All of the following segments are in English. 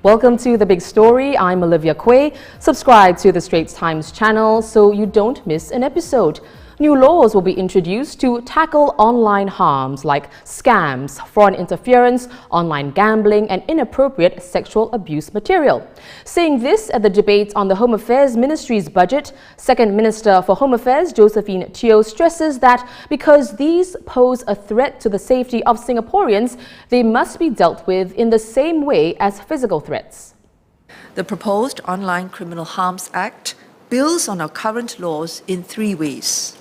Welcome to The Big Story. I'm Olivia Quay. Subscribe to the Straits Times channel so you don't miss an episode. New laws will be introduced to tackle online harms like scams, foreign interference, online gambling and inappropriate sexual abuse material. Saying this at the debate on the Home Affairs Ministry's budget, Second Minister for Home Affairs Josephine Teo stresses that because these pose a threat to the safety of Singaporeans, they must be dealt with in the same way as physical threats. The proposed Online Criminal Harms Act builds on our current laws in three ways.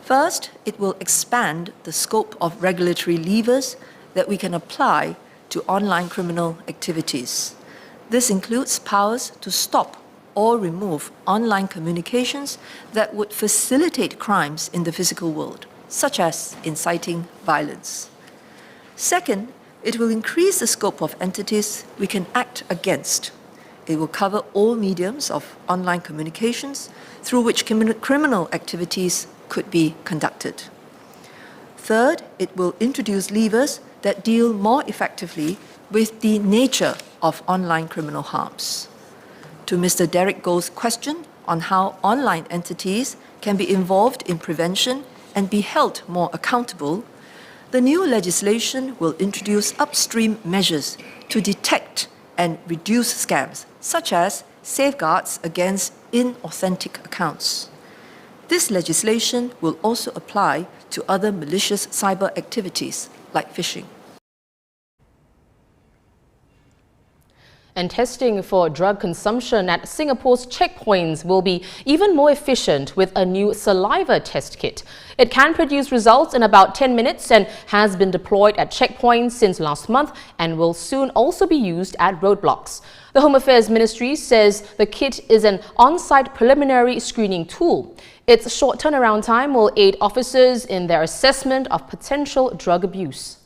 First, it will expand the scope of regulatory levers that we can apply to online criminal activities. This includes powers to stop or remove online communications that would facilitate crimes in the physical world, such as inciting violence. Second, it will increase the scope of entities we can act against. It will cover all mediums of online communications through which criminal activities could be conducted. Third, it will introduce levers that deal more effectively with the nature of online criminal harms. To Mr. Derek Goh's question on how online entities can be involved in prevention and be held more accountable, the new legislation will introduce upstream measures to detect and reduce scams, such as safeguards against inauthentic accounts. This legislation will also apply to other malicious cyber activities like phishing. And testing for drug consumption at Singapore's checkpoints will be even more efficient with a new saliva test kit. It can produce results in about 10 minutes and has been deployed at checkpoints since last month and will soon also be used at roadblocks. The Home Affairs Ministry says the kit is an on-site preliminary screening tool. Its short turnaround time will aid officers in their assessment of potential drug abuse.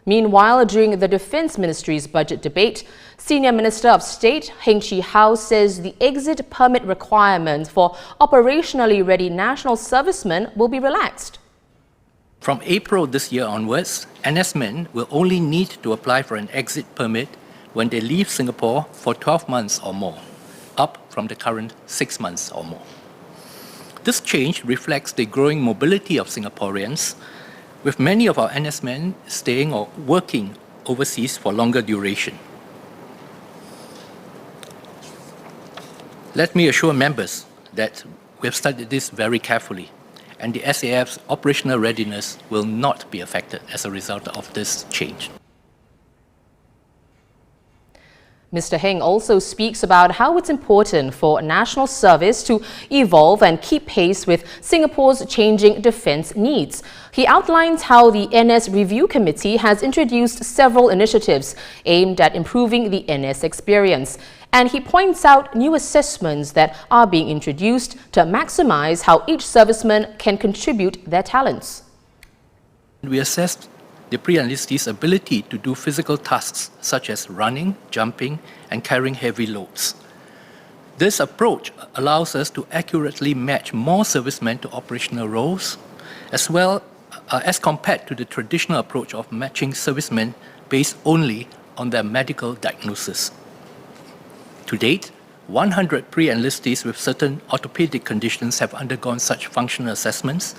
Meanwhile, during the Defence Ministry's budget debate, Senior Minister of State Heng Chee Hao says the exit permit requirements for operationally ready national servicemen will be relaxed. From April this year onwards, NS men will only need to apply for an exit permit when they leave Singapore for 12 months or more, up from the current 6 months or more. This change reflects the growing mobility of Singaporeans, with many of our NS men staying or working overseas for longer duration. Let me assure members that we have studied this very carefully, and the SAF's operational readiness will not be affected as a result of this change. Mr. Heng also speaks about how it's important for national service to evolve and keep pace with Singapore's changing defence needs. He outlines how the NS Review Committee has introduced several initiatives aimed at improving the NS experience. And he points out new assessments that are being introduced to maximise how each serviceman can contribute their talents. We assessed the pre-enlistees' ability to do physical tasks such as running, jumping, and carrying heavy loads. This approach allows us to accurately match more servicemen to operational roles, as well as compared to the traditional approach of matching servicemen based only on their medical diagnosis. To date, 100 pre-enlistees with certain orthopedic conditions have undergone such functional assessments,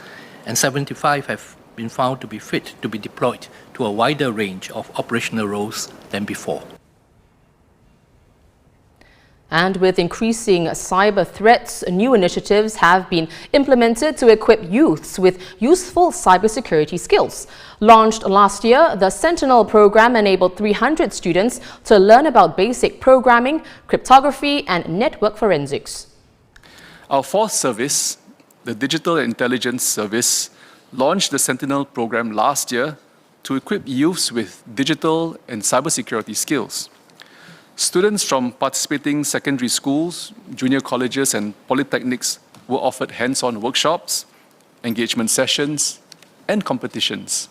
and 75 have been found to be fit to be deployed to a wider range of operational roles than before. And with increasing cyber threats, new initiatives have been implemented to equip youths with useful cybersecurity skills. Launched last year, the Sentinel program enabled 300 students to learn about basic programming, cryptography, and network forensics. Our fourth service, the Digital Intelligence Service, launched the Sentinel program last year to equip youths with digital and cybersecurity skills. Students from participating secondary schools, junior colleges and polytechnics were offered hands-on workshops, engagement sessions and competitions.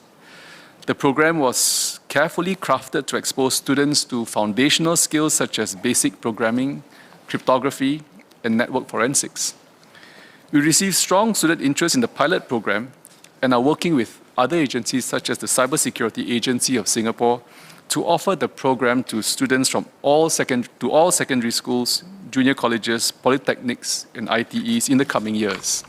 The program was carefully crafted to expose students to foundational skills such as basic programming, cryptography and network forensics. We received strong student interest in the pilot program and are working with other agencies such as the Cybersecurity Agency of Singapore to offer the program to students from all secondary schools, junior colleges, polytechnics, and ITEs in the coming years.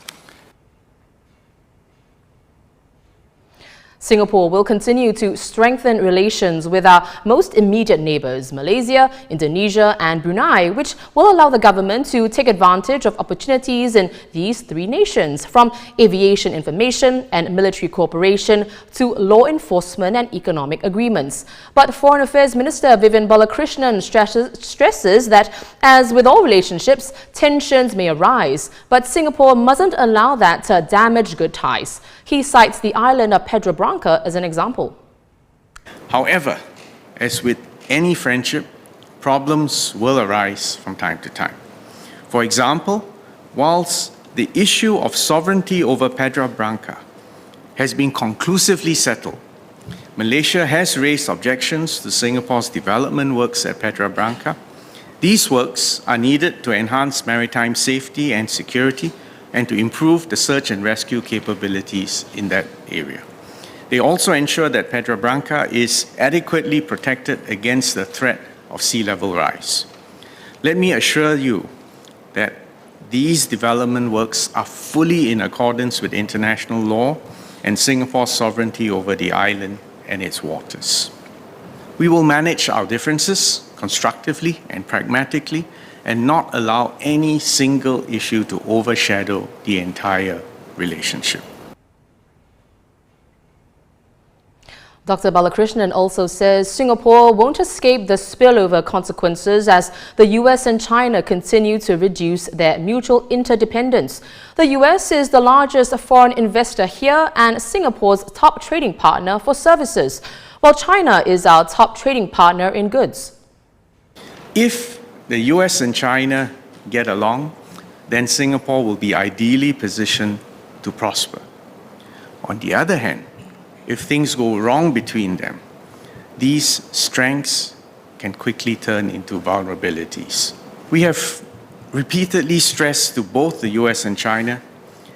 Singapore will continue to strengthen relations with our most immediate neighbours, Malaysia, Indonesia and Brunei, which will allow the government to take advantage of opportunities in these three nations, from aviation information and military cooperation to law enforcement and economic agreements. But Foreign Affairs Minister Vivian Balakrishnan stresses that, as with all relationships, tensions may arise, but Singapore mustn't allow that to damage good ties. He cites the island of Pedra Branca as an example. However, as with any friendship, problems will arise from time to time. For example, whilst the issue of sovereignty over Pedra Branca has been conclusively settled, Malaysia has raised objections to Singapore's development works at Pedra Branca. These works are needed to enhance maritime safety and security and to improve the search and rescue capabilities in that area. They also ensure that Pedra Branca is adequately protected against the threat of sea level rise. Let me assure you that these development works are fully in accordance with international law and Singapore's sovereignty over the island and its waters. We will manage our differences constructively and pragmatically and not allow any single issue to overshadow the entire relationship. Dr. Balakrishnan also says Singapore won't escape the spillover consequences as the US and China continue to reduce their mutual interdependence. The US is the largest foreign investor here and Singapore's top trading partner for services, while China is our top trading partner in goods. If the US and China get along, then Singapore will be ideally positioned to prosper. On the other hand, if things go wrong between them, these strengths can quickly turn into vulnerabilities. We have repeatedly stressed to both the US and China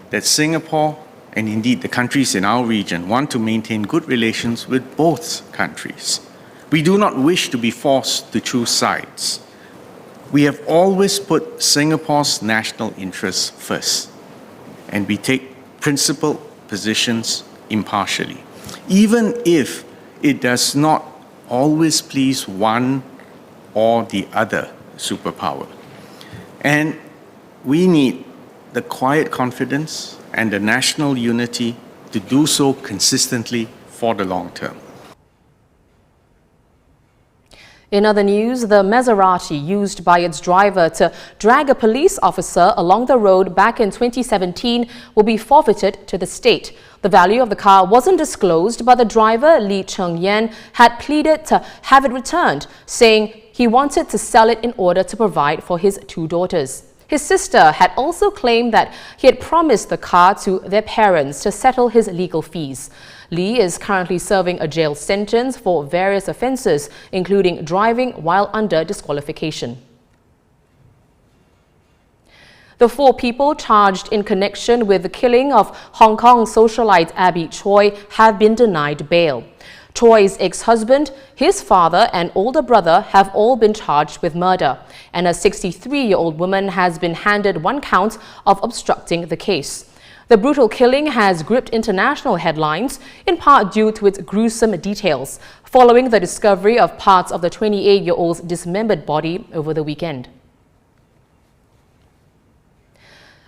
that Singapore, and indeed the countries in our region, want to maintain good relations with both countries. We do not wish to be forced to choose sides. We have always put Singapore's national interests first, and we take principled positions impartially, even if it does not always please one or the other superpower. And we need the quiet confidence and the national unity to do so consistently for the long term. In other news, the Maserati used by its driver to drag a police officer along the road back in 2017 will be forfeited to the state. The value of the car wasn't disclosed, but the driver, Lee Cheng-Yan, had pleaded to have it returned, saying he wanted to sell it in order to provide for his two daughters. His sister had also claimed that he had promised the car to their parents to settle his legal fees. Lee is currently serving a jail sentence for various offences, including driving while under disqualification. The four people charged in connection with the killing of Hong Kong socialite Abby Choi have been denied bail. Choi's ex-husband, his father and older brother have all been charged with murder, and a 63-year-old woman has been handed one count of obstructing the case. The brutal killing has gripped international headlines, in part due to its gruesome details, following the discovery of parts of the 28-year-old's dismembered body over the weekend.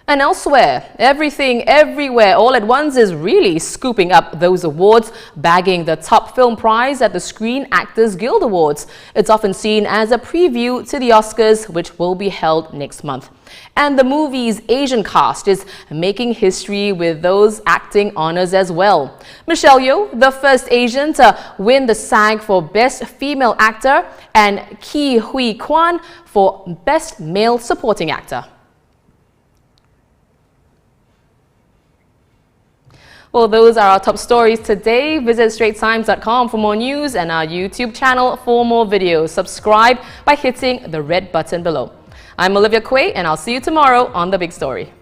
And elsewhere, Everything Everywhere All at Once is really scooping up those awards, bagging the top film prize at the Screen Actors Guild Awards. It's often seen as a preview to the Oscars, which will be held next month. And the movie's Asian cast is making history with those acting honors as well. Michelle Yeoh, the first Asian to win the SAG for Best Female Actor, and Ke Huy Quan for Best Male Supporting Actor. Well, those are our top stories today. Visit straitstimes.com for more news and our YouTube channel for more videos. Subscribe by hitting the red button below. I'm Olivia Quay, and I'll see you tomorrow on The Big Story.